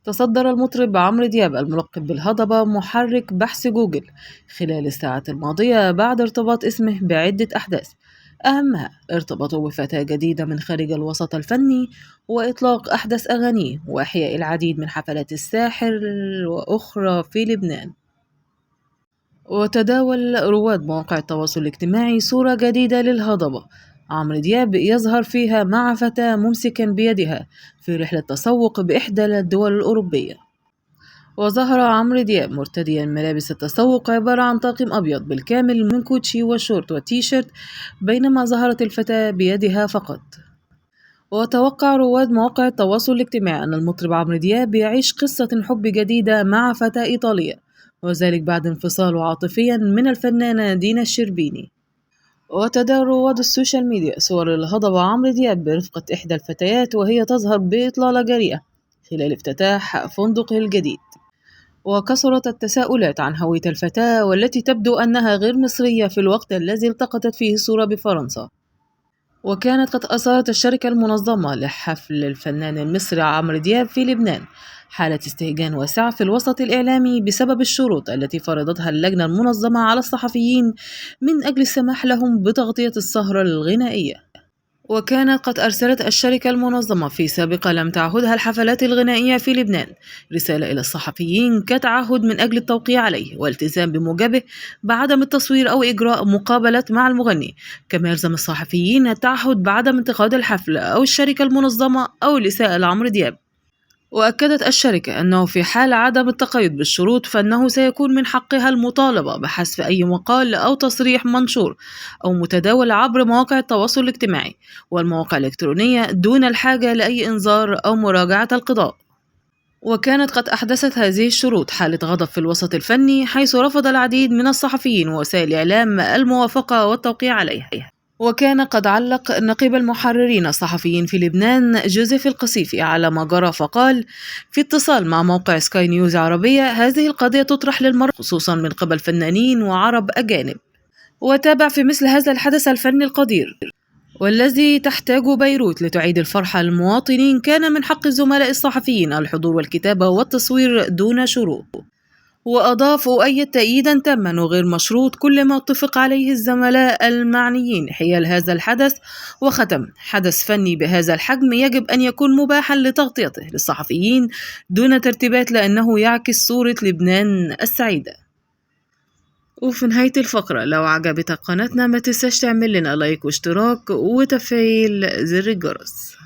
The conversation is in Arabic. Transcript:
تصدر المطرب عمرو دياب الملقب بالهضبة محرك بحث جوجل خلال الساعات الماضية بعد ارتباط اسمه بعدة أحداث، أهمها ارتباطه بفتاة جديدة من خارج الوسط الفني وإطلاق أحدث أغانيه وإحياء العديد من حفلات الساحر وأخرى في لبنان. وتداول رواد مواقع التواصل الاجتماعي صورة جديدة للهضبة عمرو دياب يظهر فيها مع فتاة ممسكا بيدها في رحلة تسوق بإحدى الدول الأوروبية. وظهر عمرو دياب مرتديا ملابس التسوق عبارة عن طاقم أبيض بالكامل من كوتشي وشورت وتيشيرت، بينما ظهرت الفتاة بيدها فقط. وتوقع رواد مواقع التواصل الاجتماعي أن المطرب عمرو دياب يعيش قصة حب جديدة مع فتاة إيطالية، وذلك بعد انفصاله عاطفيا من الفنانة دينا الشربيني. وتداول رواد السوشيال ميديا صور الهضبة عمرو دياب برفقة إحدى الفتيات وهي تظهر بإطلالة جريئة خلال افتتاح فندقه الجديد. وكثرت التساؤلات عن هوية الفتاة والتي تبدو أنها غير مصرية في الوقت الذي التقطت فيه الصورة بفرنسا. وكانت قد أثارت الشركة المنظمة لحفل الفنان المصري عمرو دياب في لبنان حالة استهجان واسعة في الوسط الإعلامي بسبب الشروط التي فرضتها اللجنة المنظمة على الصحفيين من أجل السماح لهم بتغطية السهرة الغنائية. وكانت قد أرسلت الشركة المنظمة في سابقة لم تعهدها الحفلات الغنائية في لبنان رسالة إلى الصحفيين كتعهد من أجل التوقيع عليه والالتزام بموجبه بعدم التصوير أو إجراء مقابلات مع المغني، كما يلزم الصحفيين التعهد بعدم انتقاد الحفل أو الشركة المنظمة أو الإساءة لعمرو دياب. وأكدت الشركة أنه في حال عدم التقيد بالشروط فإنه سيكون من حقها المطالبة بحذف أي مقال أو تصريح منشور أو متداول عبر مواقع التواصل الاجتماعي والمواقع الإلكترونية دون الحاجة لأي إنذار أو مراجعة القضاء. وكانت قد أحدثت هذه الشروط حالة غضب في الوسط الفني، حيث رفض العديد من الصحفيين ووسائل الإعلام الموافقة والتوقيع عليها. وكان قد علق نقيب المحررين الصحفيين في لبنان جوزيف القصيفي على ما جرى فقال في اتصال مع موقع سكاي نيوز عربية: هذه القضية تطرح للمرة خصوصا من قبل فنانين وعرب أجانب. وتابع: في مثل هذا الحدث الفني القدير والذي تحتاج بيروت لتعيد الفرحة للمواطنين، كان من حق الزملاء الصحفيين الحضور والكتابة والتصوير دون شروط. وأضاف: أؤيد تأييدا تاما وغير مشروط كل ما اتفق عليه الزملاء المعنيين حيال هذا الحدث. وختم: حدث فني بهذا الحجم يجب أن يكون مباحا لتغطيته للصحفيين دون ترتيبات، لأنه يعكس صورة لبنان السعيدة. وفي نهاية الفقرة، لو عجبتك قناتنا ما تنساش تعمل لنا لايك واشتراك وتفعيل زر الجرس.